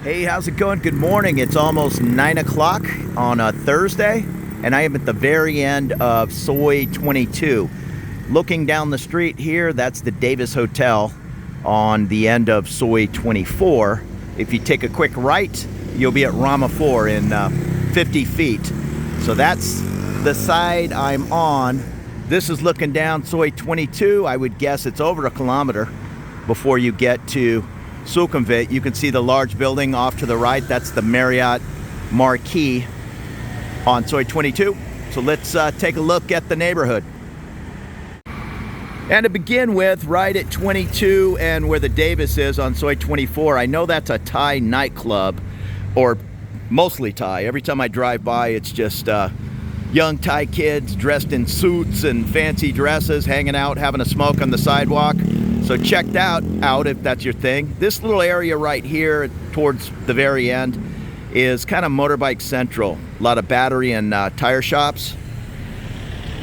Hey, how's it going? Good morning. It's almost 9 o'clock on a Thursday, and I am at the very end of Soi 22. Looking down the street here, that's the Davis Hotel on the end of Soi 24. If you take a quick right, you'll be at Rama 4 in 50 feet. So that's the side I'm on. This is looking down Soi 22. I would guess it's over a kilometer before you get to Sukhumvit. You can see the large building off to the right. That's the Marriott marquee on Soi 22. So let's take a look at the neighborhood. And to begin with, right at 22 and where the Davis is on Soi 24, I know that's a Thai nightclub, or mostly Thai. Every time I drive by, it's just young Thai kids dressed in suits and fancy dresses, hanging out, having a smoke on the sidewalk. So check that out if that's your thing. This little area right here towards the very end is kind of motorbike central. A lot of battery and tire shops.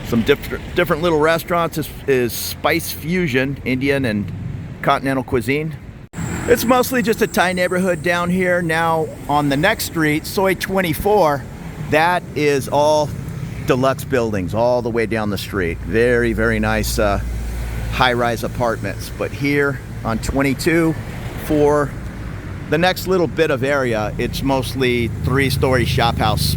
Some different little restaurants is Spice Fusion, Indian and continental cuisine. It's mostly just a Thai neighborhood down here. Now on the next street, Soi 24, that is all deluxe buildings all the way down the street. Very, very nice high-rise apartments. But here on 22, for the next little bit of area, it's mostly three-story shop house.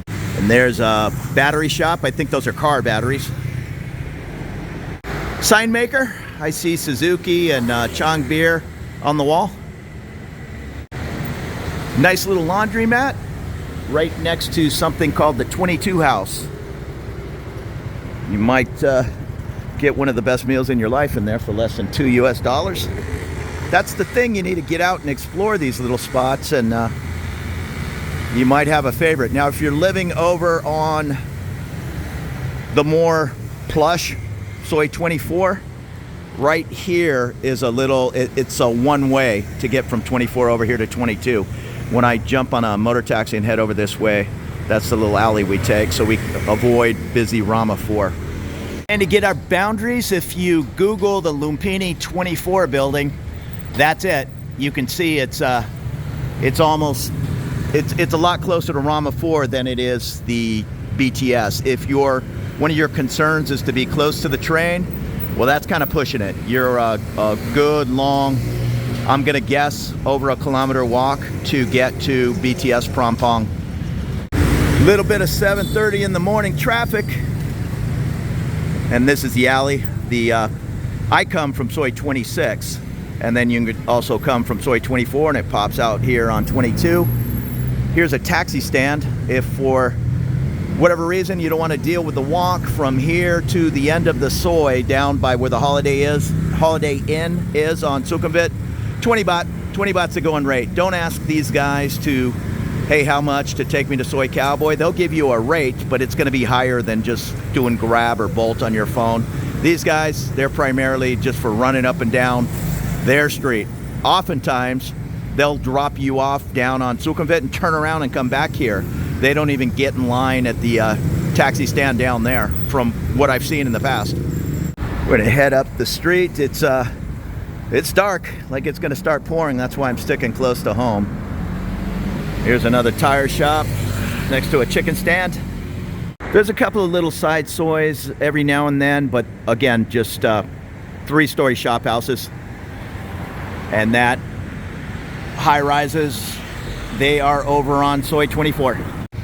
And there's a battery shop. I think those are car batteries. Sign maker. I see Suzuki and Chang Beer on the wall. Nice little laundromat right next to something called the 22 House. You might get one of the best meals in your life in there for less than $2 US. That's the thing, you need to get out and explore these little spots, and you might have a favorite. Now if you're living over on the more plush Soi 24, right here is a little, it's a one-way to get from 24 over here to 22. When I jump on a motor taxi and head over this way, that's the little alley we take, so we avoid busy Rama 4. And to get our boundaries, if you Google the Lumpini 24 building, that's it. You can see it's a lot closer to Rama 4 than it is the BTS. If one of your concerns is to be close to the train, well, that's kind of pushing it. You're a good long, I'm gonna guess, over a kilometer walk to get to BTS Prompong. Little bit of 7:30 in the morning traffic. And this is the alley. I come from Soi 26, and then you can also come from Soi 24, and it pops out here on 22. Here's a taxi stand. If for whatever reason you don't want to deal with the walk from here to the end of the Soi down by where the Holiday Inn is on Sukhumvit, 20 baht's the going rate. Don't ask these guys to, hey, how much to take me to Soi Cowboy? They'll give you a rate, but it's going to be higher than just doing Grab or Bolt on your phone. These guys, they're primarily just for running up and down their street. Oftentimes, they'll drop you off down on Sukhumvit and turn around and come back here. They don't even get in line at the taxi stand down there, from what I've seen in the past. We're gonna head up the street. It's dark, like it's gonna start pouring. That's why I'm sticking close to home. Here's another tire shop next to a chicken stand. There's a couple of little side sois every now and then, but again, just three-story shop houses. And that high rises, they are over on Soi 24.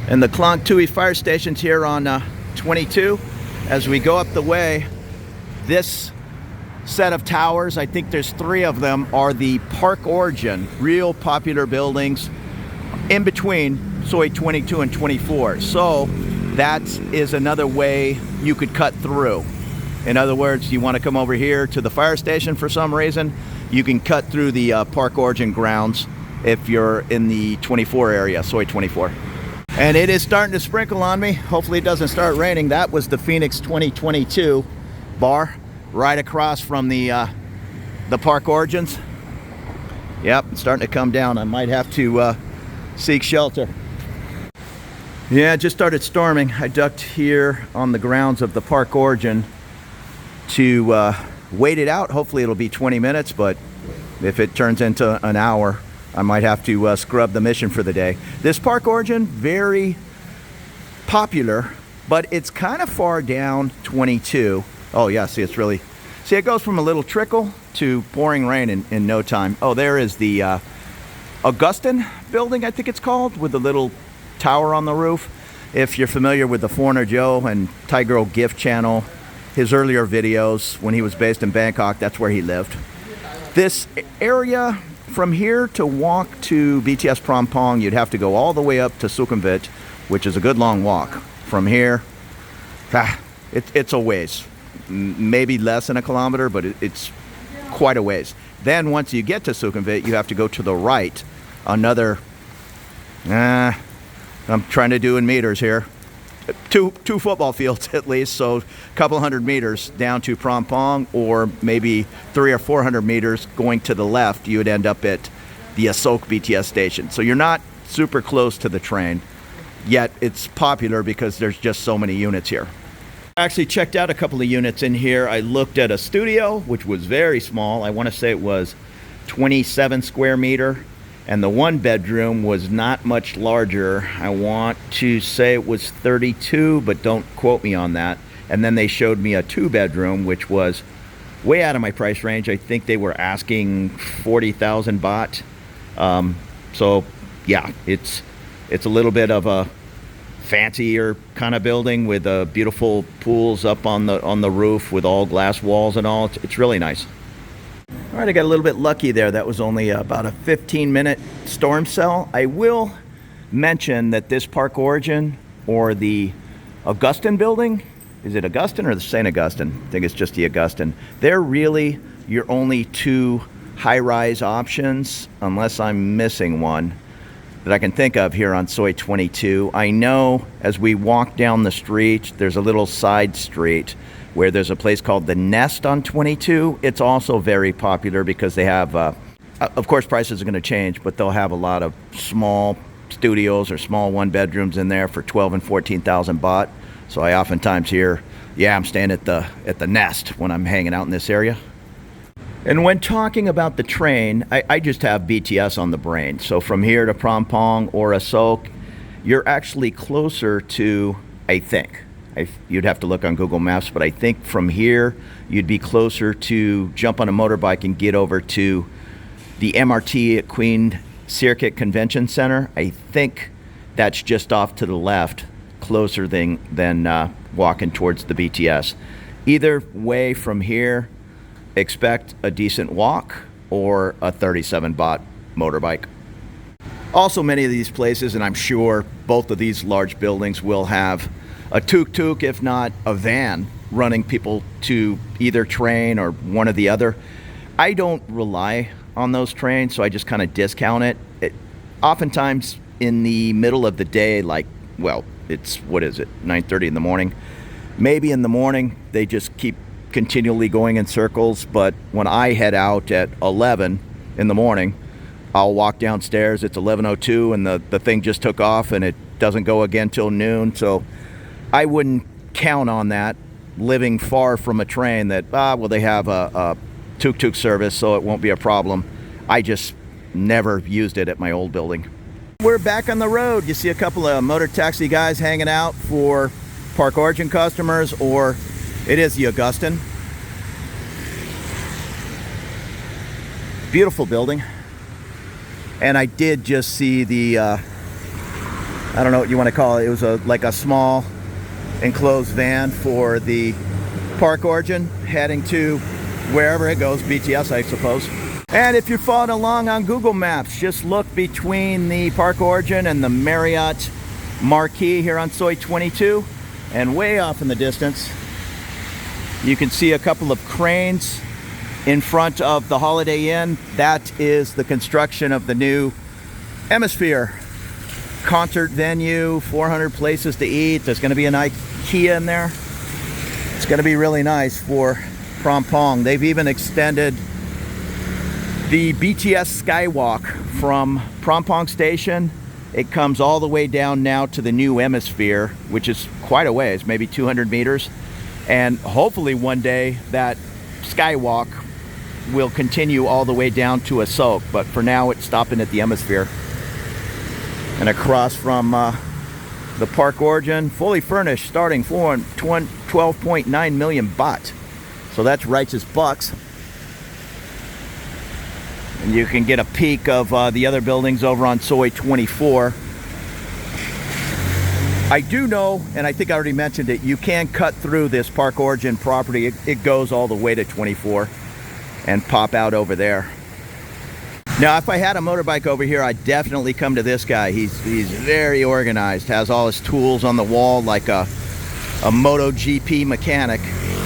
And the Klong Tui fire station's here on 22. As we go up the way, this set of towers, I think there's 3 of them, are the Park Origin, real popular buildings in between Soi 22 and 24. So that is another way you could cut through. In other words, you want to come over here to the fire station for some reason, you can cut through the Park Origin grounds if you're in the 24 area, Soi 24. And it is starting to sprinkle on me. Hopefully it doesn't start raining. That was the Phoenix 2022 bar right across from the Park Origins. Yep, it's starting to come down. I might have to seek shelter. Yeah, it just started storming. I ducked here on the grounds of the Park Origin to wait it out. Hopefully it'll be 20 minutes, but if it turns into an hour, I might have to scrub the mission for the day. This Park Origin, very popular, but it's kind of far down 22. Oh yeah, see, it's really, see, it goes from a little trickle to pouring rain in no time. Oh, there is the Augustin building, I think it's called, with the little tower on the roof. If you're familiar with the Foreigner Joe and Thai Girl Gift channel, his earlier videos when he was based in Bangkok, that's where he lived. This area, from here to walk to BTS Prompong, you'd have to go all the way up to Sukhumvit, which is a good long walk. From here, it's a ways. Maybe less than a kilometer, but it's quite a ways. Then once you get to Sukhumvit, you have to go to the right. Another, I'm trying to do in meters here. Two football fields at least, so a couple hundred meters down to Prompong, or maybe 300 or 400 meters going to the left, you would end up at the Asok BTS station. So you're not super close to the train, yet it's popular because there's just so many units here. I actually checked out a couple of units in here. I looked at a studio, which was very small. I want to say it was 27 square meter. And the one bedroom was not much larger. I want to say it was 32, but don't quote me on that. And then they showed me a 2-bedroom, which was way out of my price range. I think they were asking 40,000 baht. So yeah, it's a little bit of a fancier kind of building with beautiful pools up on the roof with all glass walls and all. It's really nice. All right, I got a little bit lucky there. That was only about a 15-minute storm cell. I will mention that this Park Origin, or the Augustin building, is it Augustin or the St. Augustine? I think it's just the Augustin. They're really your only two high-rise options, unless I'm missing one, that I can think of here on Soi 22. I know as we walk down the street, there's a little side street where there's a place called The Nest on 22. It's also very popular because they have, of course prices are gonna change, but they'll have a lot of small studios or small 1-bedrooms in there for 12 and 14,000 baht. So I oftentimes hear, yeah, I'm staying at the Nest when I'm hanging out in this area. And when talking about the train, I just have BTS on the brain. So from here to Prompong or Asok, you're actually closer to, I think, you'd have to look on Google Maps, but I think from here you'd be closer to jump on a motorbike and get over to the MRT at Queen Circuit Convention Center. I think that's just off to the left, closer than walking towards the BTS. Either way, from here, expect a decent walk or a 37 baht motorbike. Also, many of these places, and I'm sure both of these large buildings, will have a tuk-tuk, if not a van, running people to either train or one or the other. I don't rely on those trains, so I just kind of discount it. Oftentimes in the middle of the day, like, well, it's, what is it, 9:30 in the morning? Maybe in the morning, they just keep continually going in circles, but when I head out at 11 in the morning, I'll walk downstairs, it's 11:02, and the thing just took off, and it doesn't go again till noon, so I wouldn't count on that, living far from a train, that, well, they have a tuk-tuk service, so it won't be a problem. I just never used it at my old building. We're back on the road. You see a couple of motor taxi guys hanging out for Park Origin customers, or it is the Augustin. Beautiful building. And I did just see the, I don't know what you want to call it. It was like a small enclosed van for the Park Origin heading to wherever it goes, BTS, I suppose. And if you're following along on Google Maps, just look between the Park Origin and the Marriott marquee here on Soi 22, and way off in the distance, you can see a couple of cranes in front of the Holiday Inn. That is the construction of the new Emisphere concert venue, 400 places to eat. There's going to be an IKEA in there. It's going to be really nice for Prompong. They've even extended the BTS Skywalk from Prompong Station. It comes all the way down now to the new Emisphere, which is quite a ways, maybe 200 meters. And hopefully one day that Skywalk will continue all the way down to Asok, but for now it's stopping at the Emisphere. And across from the Park Origin, fully furnished, starting floor, 12.9 million baht. So that's righteous bucks. And you can get a peek of the other buildings over on Soi 24. I do know, and I think I already mentioned it, you can cut through this Park Origin property. It goes all the way to 24 and pop out over there. Now, if I had a motorbike over here, I'd definitely come to this guy. He's very organized, has all his tools on the wall like a MotoGP mechanic,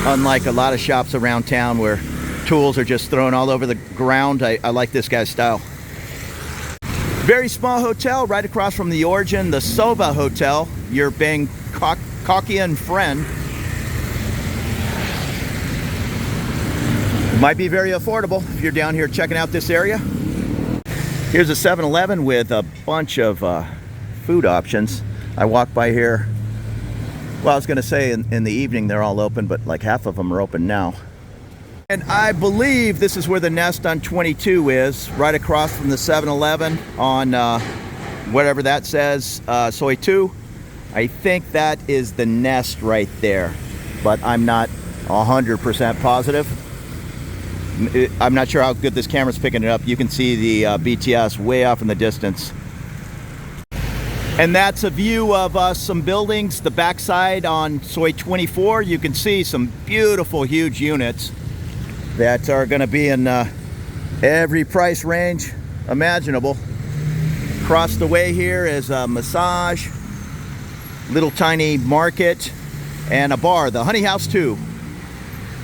unlike a lot of shops around town where tools are just thrown all over the ground. I like this guy's style. Very small hotel right across from the Origin, the Soba Hotel, your Bangkokian friend. Might be very affordable if you're down here checking out this area. Here's a 7-Eleven with a bunch of food options. I walked by here, well, I was going to say in the evening they're all open, but like half of them are open now. And I believe this is where the Nest on 22 is, right across from the 7-Eleven on whatever that says, Soi 2. I think that is the Nest right there, but I'm not 100% positive. I'm not sure how good this camera's picking it up. You can see the BTS way off in the distance. And that's a view of some buildings. The backside on Soi 24, you can see some beautiful, huge units that are going to be in every price range imaginable. Across the way here is a massage, little tiny market, and a bar, the Honey House 2.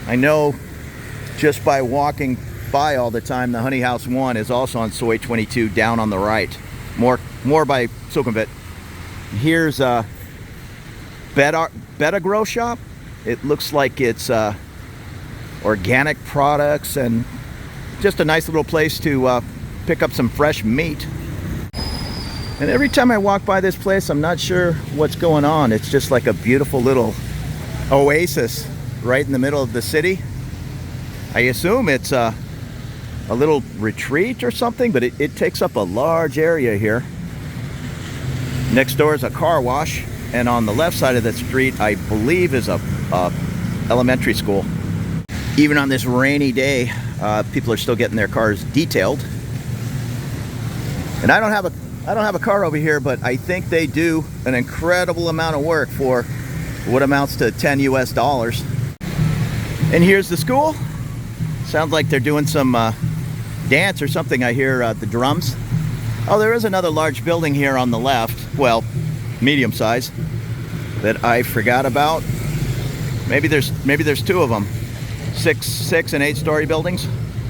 I know just by walking by all the time, the Honey House 1 is also on Soi 22 down on the right. More by Sukhumvit. Here's a Betta Grow Shop. It looks like it's organic products and just a nice little place to pick up some fresh meat. And every time I walk by this place, I'm not sure what's going on. It's just like a beautiful little oasis right in the middle of the city. I assume it's a little retreat or something, but it takes up a large area here. Next door is a car wash, and on the left side of the street, I believe, is a elementary school. Even on this rainy day, people are still getting their cars detailed. And I don't have a car over here, but I think they do an incredible amount of work for what amounts to $10 US. And here's the school. Sounds like they're doing some dance or something. I hear the drums. Oh, there is another large building here on the left. Well, medium size, that I forgot about. Maybe there's two of them. Six and 8-story buildings.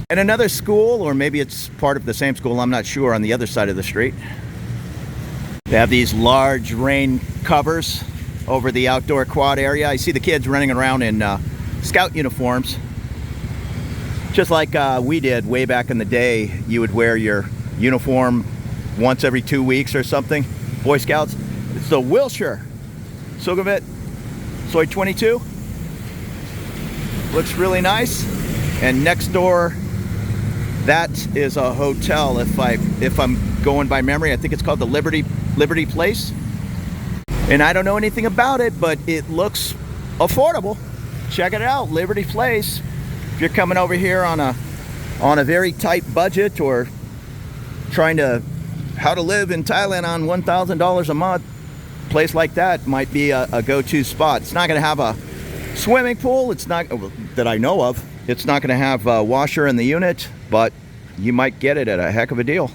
And another school, or maybe it's part of the same school, I'm not sure, on the other side of the street. They have these large rain covers over the outdoor quad area. I see the kids running around in scout uniforms. Just like we did way back in the day. You would wear your uniform once every 2 weeks or something. Boy Scouts. It's the Wilshire. Sukhumvit Soi 22. Looks really nice. And next door, that is a hotel. If I'm going by memory, I think it's called the Liberty Place. And I don't know anything about it, but it looks affordable. Check it out, Liberty Place. If you're coming over here on a very tight budget, or trying to how to live in Thailand on $1,000 a month, place like that might be a go-to spot. It's not going to have a swimming pool. It's not, that I know of. It's not going to have a washer in the unit, but you might get it at a heck of a deal.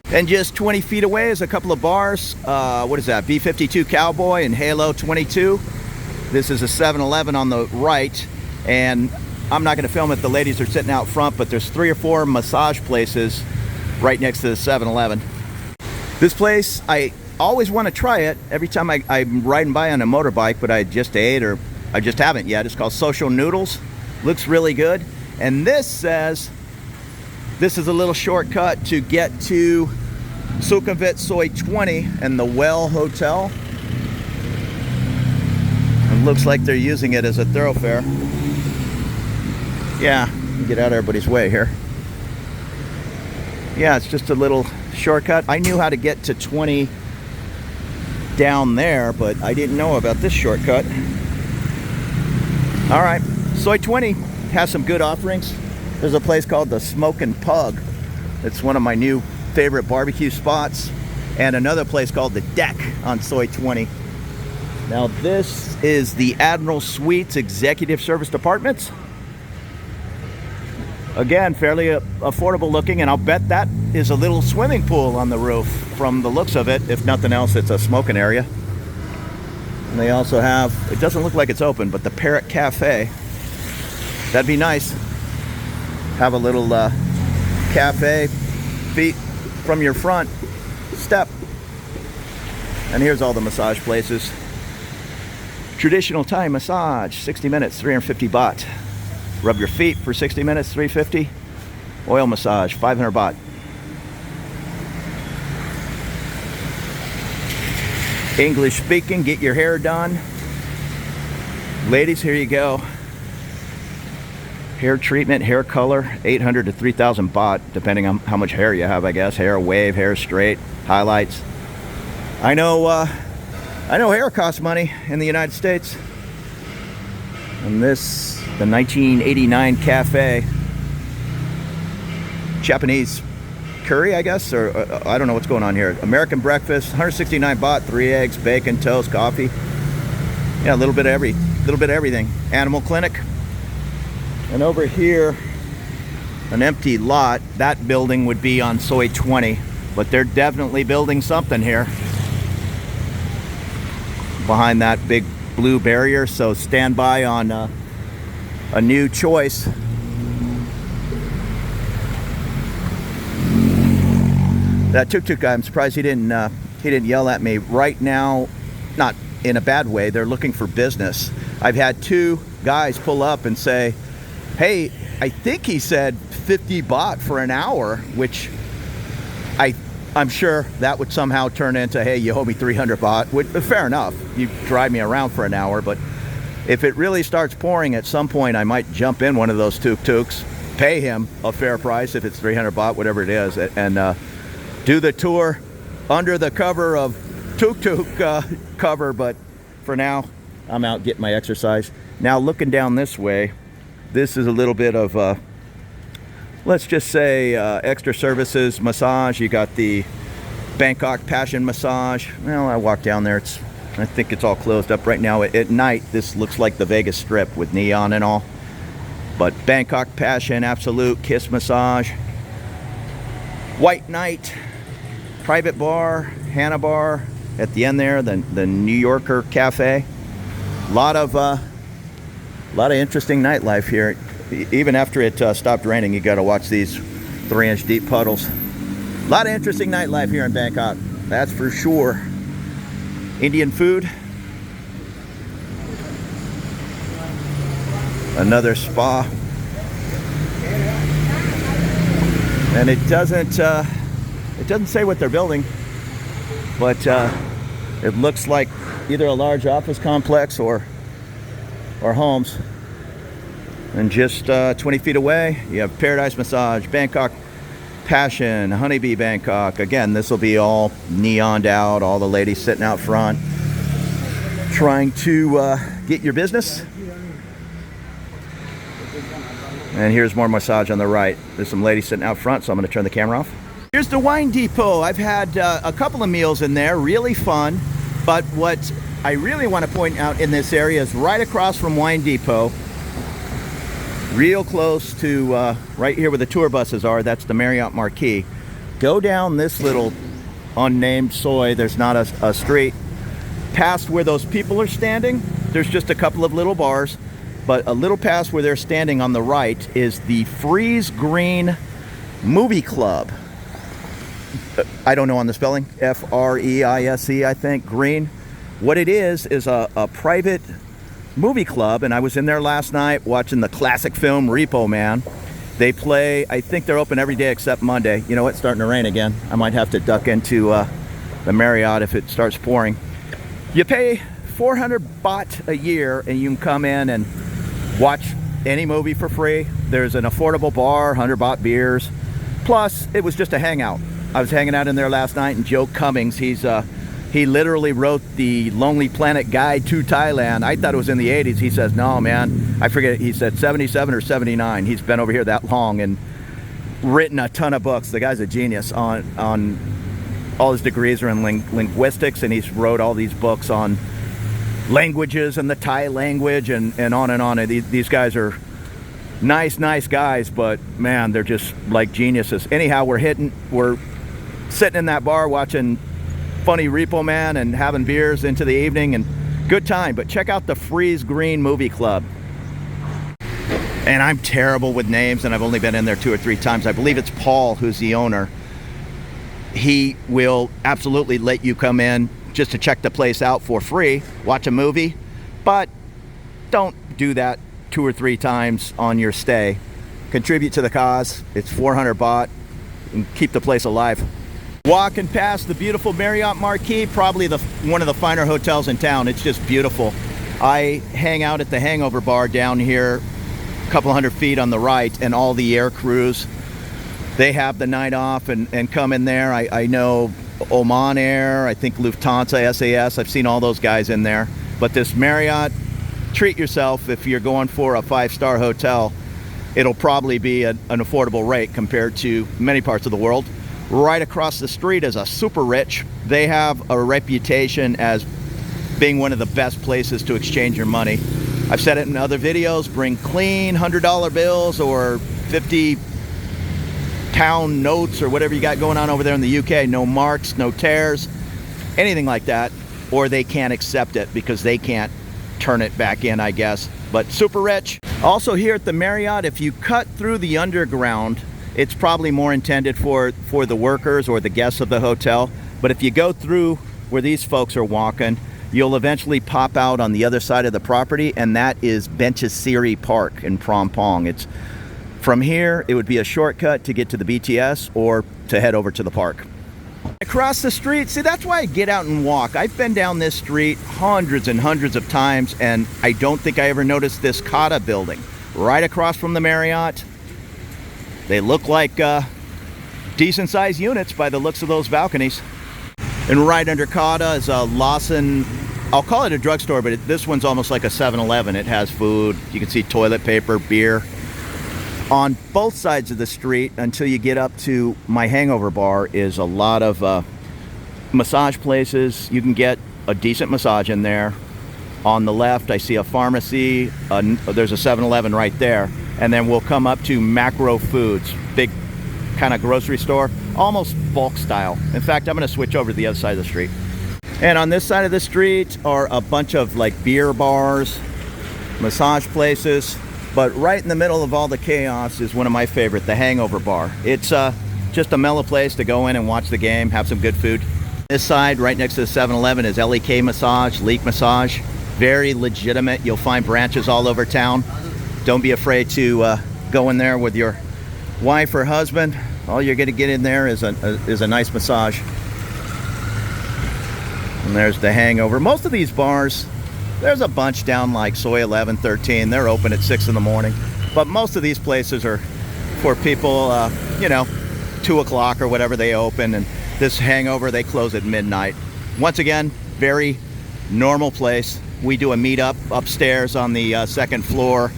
And just 20 feet away is a couple of bars. What is that? B-52 Cowboy and Halo 22. This is a 7-Eleven on the right, and I'm not going to film it. The ladies are sitting out front, but there's 3 or 4 massage places right next to the 7-Eleven. This place, I always want to try it every time I'm riding by on a motorbike, but I just ate, or I just haven't yet. It's called Social Noodles. Looks really good. And this says this is a little shortcut to get to Sukhumvit Soi 20 and the Well Hotel. It looks like they're using it as a thoroughfare. Yeah, Get out of everybody's way here. Yeah, it's just a little shortcut. I knew how to get to 20 down there, but I didn't know about this shortcut. All right, Soi 20 has some good offerings. There's a place called the Smokin' Pug. It's one of my new favorite barbecue spots. And another place called the Deck on Soi 20. Now this is the Admiral Suites Executive Service Apartments. Again, fairly affordable looking, and I'll bet that is a little swimming pool on the roof from the looks of it. If nothing else, it's a smoking area. And they also have, it doesn't look like it's open, but the Parrot Cafe. That'd be nice. Have a little cafe, feet from your front step. And here's all the massage places. Traditional Thai massage, 60 minutes, 350 baht. Rub your feet for 60 minutes, 350. Oil massage, 500 baht. English speaking, get your hair done. Ladies, here you go. Hair treatment, hair color, 800 to 3,000 baht, depending on how much hair you have, I guess. Hair wave, hair straight, highlights. I know hair costs money in the United States. And this, the 1989 cafe, Japanese curry, I guess, or I don't know what's going on here. American breakfast, 169 baht, 3 eggs, bacon, toast, coffee. Yeah, a little bit of everything. Animal clinic. And over here, an empty lot. That building would be on Soi 20, but they're definitely building something here behind that big blue barrier, so stand by on a new choice. That tuk-tuk guy, I'm surprised he didn't yell at me. Right now, not in a bad way, they're looking for business. I've had 2 guys pull up and say, hey, I think he said 50 baht for an hour, which I'm sure that would somehow turn into, hey, you owe me 300 baht. Which, fair enough, you drive me around for an hour, but if it really starts pouring, at some point I might jump in one of those tuk-tuks, pay him a fair price if it's 300 baht, whatever it is, and do the tour under the cover of tuk-tuk cover. But for now, I'm out getting my exercise. Now looking down this way, this is a little bit of let's just say extra services, massage. You got the Bangkok Passion Massage. Well, I walked down there. I think it's all closed up right now. At night, this looks like the Vegas Strip with neon and all. But Bangkok Passion, Absolute, Kiss Massage, White Night, Private Bar, Hannah Bar. At the end there, the New Yorker Cafe. A lot of interesting nightlife here. Even after it stopped raining, you got to watch these 3-inch deep puddles. A lot of interesting nightlife here in Bangkok, that's for sure. Indian food. Another spa. And it doesn't say what they're building, but it looks like either a large office complex or homes. And just 20 feet away, you have Paradise Massage, Bangkok Passion, Honeybee Bangkok. Again, this will be all neoned out, all the ladies sitting out front, trying to get your business. And here's more massage on the right. There's some ladies sitting out front, so I'm going to turn the camera off. Here's the wine depot. I've had a couple of meals in there, really fun. But what I really want to point out in this area is right across from Wine Depot, real close to right here where the tour buses are. That's the Marriott Marquee. Go down this little unnamed soi. There's not a street. Past where those people are standing, there's just a couple of little bars. But a little past where they're standing on the right is the Freeze Green Movie Club. I don't know on the spelling. F-R-E-I-S-E, I think. Green. What it is a private movie club, and I was in there last night watching the classic film Repo Man. They play, I think they're open every day except Monday. You know what, it's starting to rain again. I might have to duck into the Marriott if it starts pouring. You pay 400 baht a year and you can come in and watch any movie for free. There's an affordable bar, 100 baht beers. Plus, it was just a hangout. I was hanging out in there last night, and Joe Cummings, he literally wrote the Lonely Planet Guide to Thailand. I thought it was in the 80s. He says, no, man, I forget. He said 77 or 79. He's been over here that long and written a ton of books. The guy's a genius on all his degrees are in linguistics, and he's wrote all these books on languages and the Thai language and on and on. These guys are nice guys, but man, they're just like geniuses. Anyhow, we're sitting in that bar watching Funny Repo Man and having beers into the evening, and good time. But check out the Freeze Green Movie Club. And I'm terrible with names, and I've only been in there 2 or 3 times. I believe it's Paul who's the owner. He will absolutely let you come in just to check the place out for free, watch a movie, but don't do that 2 or 3 times on your stay. Contribute to the cause. It's 400 baht, and keep the place alive. Walking past the beautiful Marriott Marquis, probably one of the finer hotels in town. It's just beautiful. I hang out at the Hangover bar down here, a couple hundred feet on the right, and all the air crews, they have the night off and come in there. I know Oman Air, I think Lufthansa, SAS, I've seen all those guys in there. But this Marriott, treat yourself. If you're going for a 5-star hotel, it'll probably be an affordable rate compared to many parts of the world. Right across the street is a Super Rich. They have a reputation as being one of the best places to exchange your money. I've said it in other videos, bring clean $100 bills or 50 pound notes or whatever you got going on over there in the UK. No marks, no tears, anything like that, or they can't accept it because they can't turn it back in, I guess. But Super Rich. Also here at the Marriott, if you cut through the underground, it's probably more intended for the workers or the guests of the hotel. But if you go through where these folks are walking, you'll eventually pop out on the other side of the property, and that is Benchesiri Park in Phrom Phong. It's from here, it would be a shortcut to get to the BTS or to head over to the park. Across the street, see, that's why I get out and walk. I've been down this street hundreds and hundreds of times, and I don't think I ever noticed this Kata building right across from the Marriott. They look like decent sized units by the looks of those balconies. And right under Kata is a Lawson, I'll call it a drugstore, but this one's almost like a 7-Eleven. It has food. You can see toilet paper, beer. On both sides of the street, until you get up to my Hangover bar, is a lot of massage places. You can get a decent massage in there. On the left, I see a pharmacy. There's a 7-Eleven right there. And then we'll come up to Macro Foods, big kind of grocery store, almost bulk style. In fact, I'm going to switch over to the other side of the street. And on this side of the street are a bunch of like beer bars, massage places. But right in the middle of all the chaos is one of my favorite, the Hangover bar. It's just a mellow place to go in and watch the game, have some good food. This side, right next to the 7-Eleven, is LEK Massage, Leak Massage. Very legitimate. You'll find branches all over town. Don't be afraid to go in there with your wife or husband. All you're going to get in there is a nice massage. And there's the Hangover. Most of these bars, there's a bunch down like Soi 11, 13. They're open at 6 in the morning. But most of these places are for people, 2 o'clock or whatever they open. And this Hangover, they close at midnight. Once again, very normal place. We do a meetup upstairs on the 2nd floor.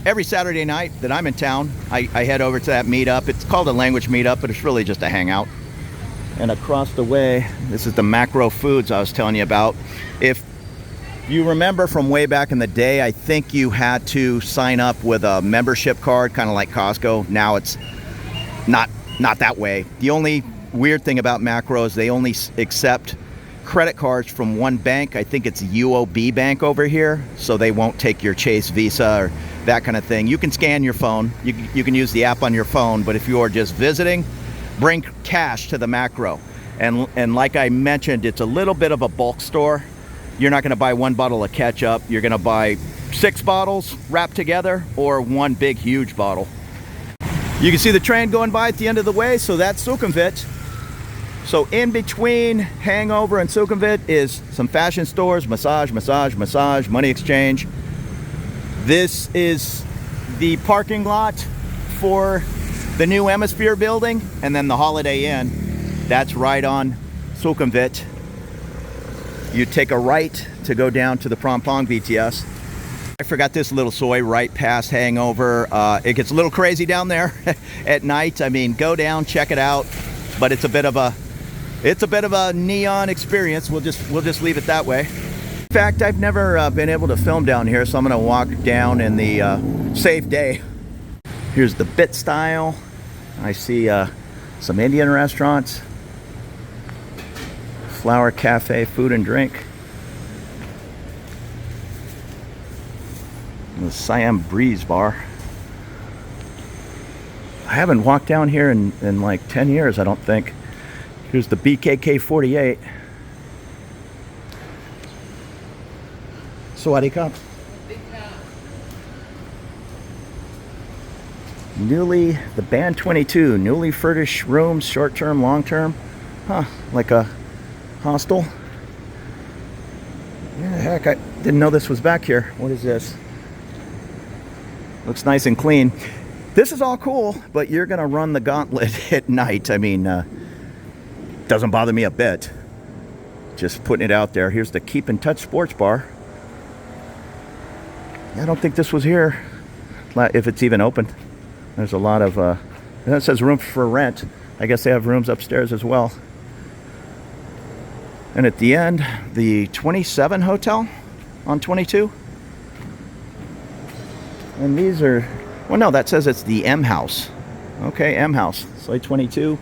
Every Saturday night that I'm in town, I head over to that meetup. It's called a language meetup, but it's really just a hangout. And across the way, this is the Macro Foods I was telling you about. If you remember from way back in the day, I think you had to sign up with a membership card, kind of like Costco. Now it's not that way. The only weird thing about Macro is they only accept credit cards from one bank. I think it's UOB Bank over here, so they won't take your Chase Visa or that kind of thing. You can scan your phone. You can use the app on your phone, but if you're just visiting, bring cash to the Macro. And like I mentioned, it's a little bit of a bulk store. You're not going to buy one bottle of ketchup. You're going to buy 6 bottles wrapped together or one big, huge bottle. You can see the train going by at the end of the way, so that's Sukhumvit. So in between Hangover and Sukhumvit is some fashion stores, massage, money exchange. This is the parking lot for the new Emisphere building, and then the Holiday Inn. That's right on Sukhumvit. You take a right to go down to the Prampong BTS. I forgot this little soi right past Hangover. It gets a little crazy down there at night. I mean, go down, check it out. But it's a bit of a neon experience. We'll just leave it that way. In fact, I've never been able to film down here, so I'm gonna walk down in the safe day. Here's the Bit Style. I see some Indian restaurants, Flower Cafe, food and drink. The Siam Breeze Bar. I haven't walked down here in like 10 years, I don't think. Here's the BKK 48. Sawadee Cup. The Band 22, newly furnished rooms, short-term, long-term. Huh, like a hostel. Yeah, heck, I didn't know this was back here. What is this? Looks nice and clean. This is all cool, but you're gonna run the gauntlet at night. I mean, doesn't bother me a bit. Just putting it out there. Here's the Keep in Touch Sports Bar. I don't think this was here, if it's even open. There's a lot of, it says room for rent. I guess they have rooms upstairs as well. And at the end, the 27 Hotel on 22. And these are, well, no, that says it's the M House. Okay, M House, Soi 22.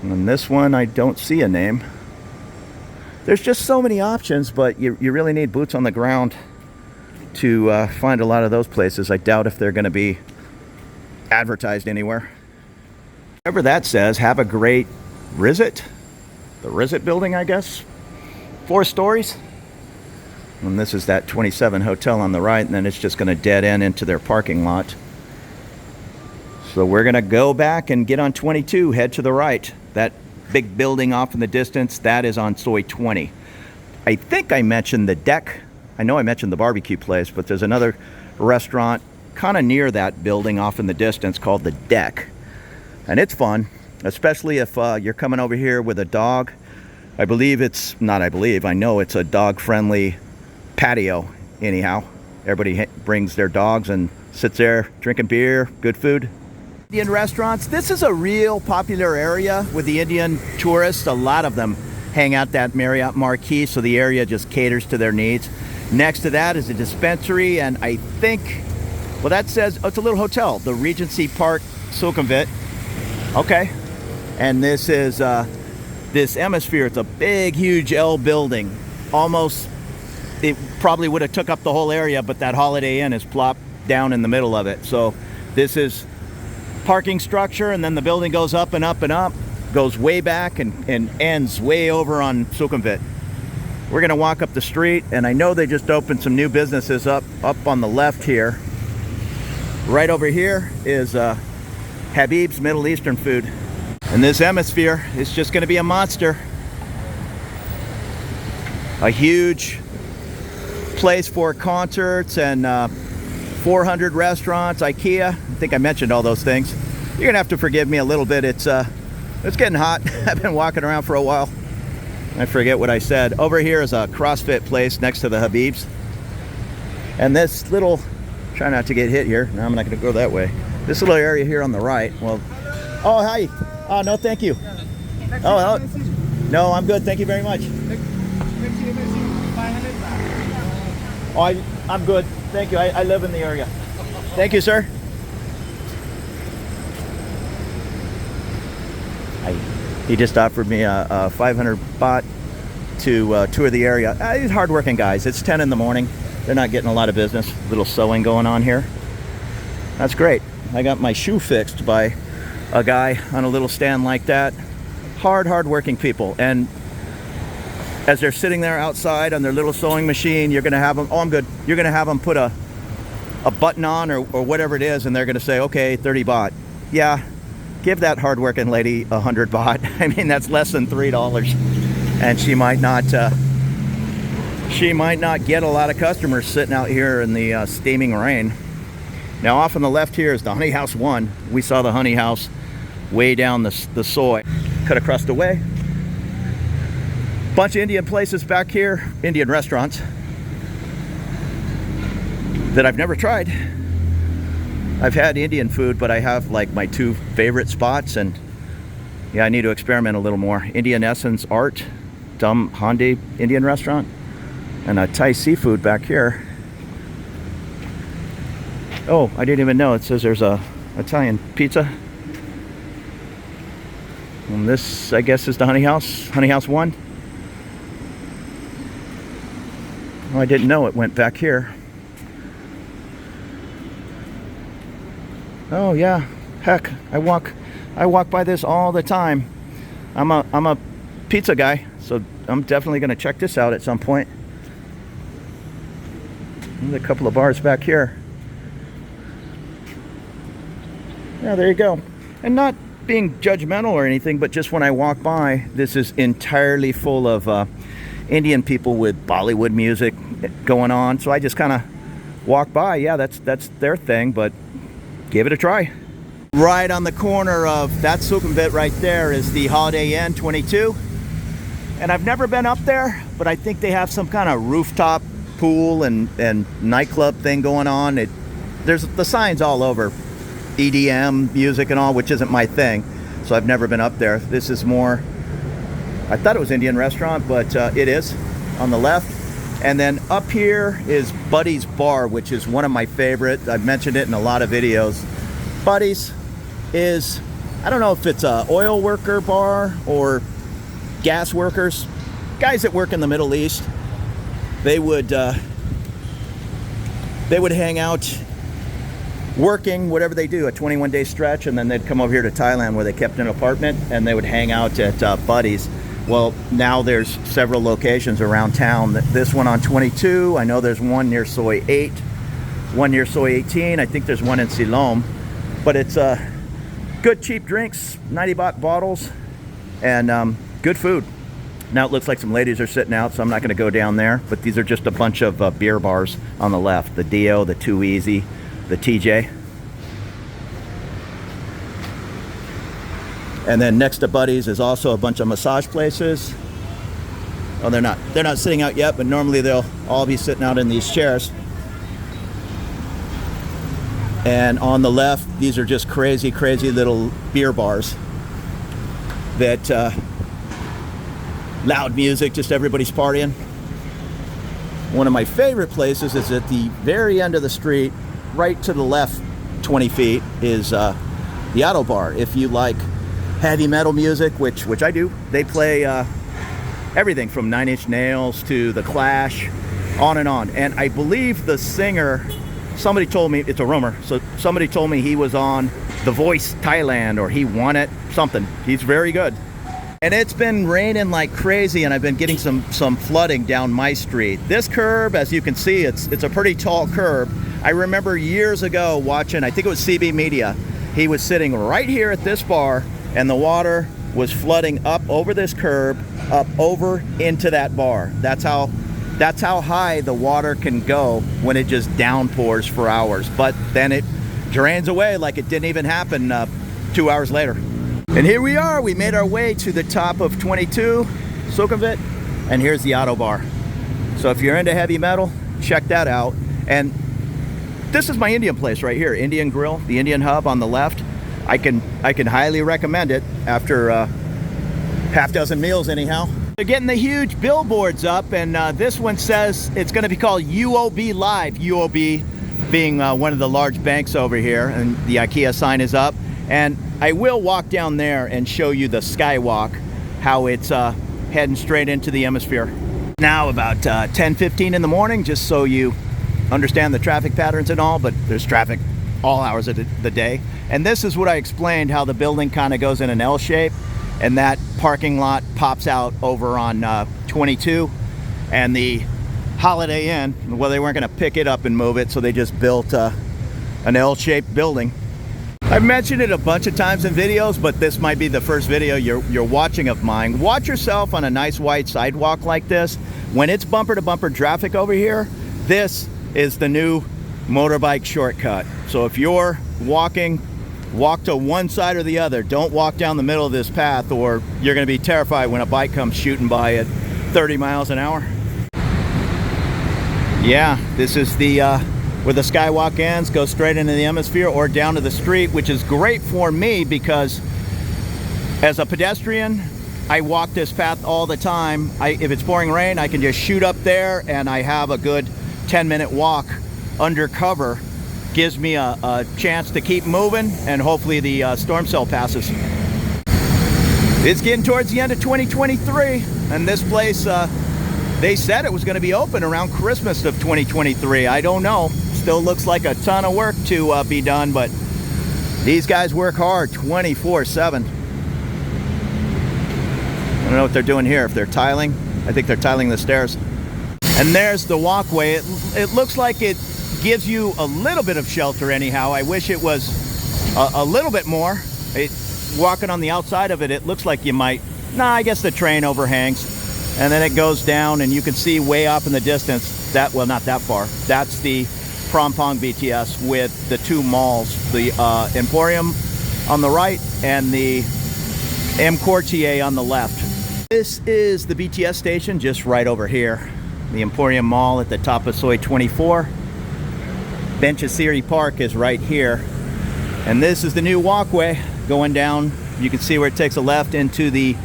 And then this one, I don't see a name. There's just so many options, but you really need boots on the ground to find a lot of those places. I doubt if they're going to be advertised anywhere. Whatever that says, have a great visit. The Rizit building, I guess. 4 stories. And this is that 27 Hotel on the right, and then it's just going to dead end into their parking lot. So we're going to go back and get on 22, head to the right. That big building off in the distance, that is on Soi 20. I think I mentioned the deck. I know I mentioned the barbecue place, but there's another restaurant kind of near that building off in the distance called the Deck. And it's fun, especially if you're coming over here with a dog. I know it's a dog-friendly patio anyhow. Everybody brings their dogs and sits there drinking beer, good food. Indian restaurants. This is a real popular area with the Indian tourists. A lot of them hang out that Marriott marquee, so the area just caters to their needs. Next to that is a dispensary, and I think, well, that says, oh, it's a little hotel, the Regency Park Sukhumvit. Okay. And this is this Emisphere. It's a big, huge L building. Almost, it probably would have took up the whole area, but that Holiday Inn is plopped down in the middle of it. So this is parking structure, and then the building goes up and up and up, goes way back and ends way over on Sukhumvit. We're gonna walk up the street, and I know they just opened some new businesses up on the left here. Right over here is Habib's Middle Eastern food. And this Emisphere is just gonna be a monster. A huge place for concerts and 400 restaurants, IKEA. I think I mentioned all those things. You're gonna have to forgive me a little bit. It's getting hot. I've been walking around for a while. I forget what I said. Over here is a CrossFit place next to the Habib's. And this little, try not to get hit here. No, I'm not gonna go that way. This little area here on the right, well, oh, hi. Oh, no, thank you. Oh, no, I'm good. Thank you very much. Oh, I'm good. Thank you. I live in the area. Thank you, sir. He just offered me a 500 baht to tour the area. These hardworking guys. It's 10 in the morning. They're not getting a lot of business. Little sewing going on here. That's great. I got my shoe fixed by a guy on a little stand like that. Hard-working people. And as they're sitting there outside on their little sewing machine, you're going to have them, oh, I'm good. You're going to have them put a button on or whatever it is, and they're going to say, okay, 30 baht. Yeah, give that hardworking lady 100 baht. I mean, that's less than $3. And she might not get a lot of customers sitting out here in the steaming rain. Now off on the left here is the Honey House 1. We saw the Honey House way down the Soi. Cut across the way. Bunch of Indian places back here, Indian restaurants that I've never tried. I've had Indian food, but I have like my 2 favorite spots, and yeah, I need to experiment a little more. Indian Essence Art, Dum Handi Indian restaurant, and a Thai seafood back here. Oh, I didn't even know. It says there's a Italian pizza. And this, I guess, is the Honey House 1. Oh, I didn't know it went back here. Oh yeah, heck, I walk by this all the time. I'm a pizza guy, so I'm definitely gonna check this out at some point. There's a couple of bars back here. Yeah, there you go. And not being judgmental or anything, but just when I walk by, this is entirely full of Indian people with Bollywood music going on. So I just kind of walk by. Yeah, that's their thing, but give it a try. Right on the corner of that Sukhumvit right there is the Holiday Inn 22. And I've never been up there, but I think they have some kind of rooftop pool and nightclub thing going on. There's the signs all over, EDM music and all, which isn't my thing, so I've never been up there. This is more, I thought it was Indian restaurant, but it is on the left. And then up here is Buddy's Bar, which is one of my favorite. I've mentioned it in a lot of videos. Buddy's is, I don't know if it's a oil worker bar or gas workers, guys that work in the Middle East. They would hang out working whatever they do, a 21-day stretch, and then they'd come over here to Thailand where they kept an apartment, and they would hang out at Buddy's. Well, now there's several locations around town. This one on 22, I know there's one near Soi 8, one near Soi 18, I think there's one in Siloam. But it's good cheap drinks, 90 baht bottles, and good food. Now it looks like some ladies are sitting out, so I'm not going to go down there, but these are just a bunch of beer bars on the left. The Dio, the Too Easy, the TJ. And then next to Buddy's is also a bunch of massage places. Oh, they're not sitting out yet, but normally they'll all be sitting out in these chairs. And on the left, these are just crazy little beer bars that loud music, just everybody's partying. One of my favorite places is at the very end of the street, right to the left 20 feet, is the Auto Bar. If you like heavy metal music, which I do, they play everything from 9 Inch Nails to The Clash, on and on. And I believe the singer, somebody told me, it's a rumor, so somebody told me he was on The Voice Thailand, or he won it, something. He's very good. And it's been raining like crazy, and I've been getting some flooding down my street. This curb, as you can see, it's a pretty tall curb. I remember years ago watching, I think it was CB Media, he was sitting right here at this bar, and the water was flooding up over this curb, up over into that bar. That's how high the water can go when it just downpours for hours. But then it drains away like it didn't even happen 2 hours later. And here we are, we made our way to the top of 22, Sukhumvit, and here's the Auto Bar. So if you're into heavy metal, check that out. And this is my Indian place right here, Indian Grill, the Indian Hub on the left. I can highly recommend it after half dozen meals anyhow. They're getting the huge billboards up, and this one says it's going to be called UOB Live. UOB being one of the large banks over here, and the IKEA sign is up. And I will walk down there and show you the Skywalk, how it's heading straight into the Emisphere. Now about 10:15 in the morning, just so you understand the traffic patterns and all, but there's traffic all hours of the day. And this is what I explained, how the building kind of goes in an L shape, and that parking lot pops out over on 22. And the Holiday Inn, well, they weren't going to pick it up and move it, so they just built an L-shaped building. I've mentioned it a bunch of times in videos, but this might be the first video you're watching of mine. Watch yourself on a nice wide sidewalk like this. When it's bumper to bumper traffic over here, this is the new motorbike shortcut. So if you're walking, walk to one side or the other. Don't walk down the middle of this path, or you're going to be terrified when a bike comes shooting by at 30 miles an hour. Yeah, this is the where the Skywalk ends. Go straight into the Emisphere or down to the street, which is great for me because as a pedestrian, I walk this path all the time. If it's pouring rain, I can just shoot up there and I have a good 10-minute walk under cover. Gives me a chance to keep moving, and hopefully the storm cell passes. It's getting towards the end of 2023, and this place, they said it was going to be open around Christmas of 2023. I don't know. Still looks like a ton of work to be done, but these guys work hard 24/7. I don't know what they're doing here. If they're tiling, I think they're tiling the stairs. And there's the walkway. It looks like it gives you a little bit of shelter anyhow. I wish it was a little bit more. Walking on the outside of it, it looks like you might, I guess the train overhangs. And then it goes down and you can see way off in the distance, well, not that far. That's the Prom BTS with the two malls, the Emporium on the right and the M Quartier on the left. This is the BTS station just right over here. The Emporium Mall at the top of Soi 24. Benchesiri Park is right here, and this is the new walkway going down. You can see where it takes a left into the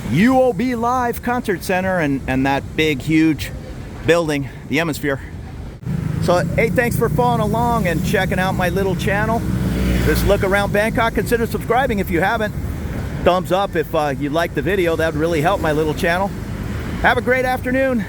UOB Live Concert Center and that big huge building, the Emisphere. So hey, thanks for following along and checking out my little channel. This look around Bangkok. Consider subscribing if you haven't. Thumbs up if you liked the video. That would really help my little channel. Have a great afternoon.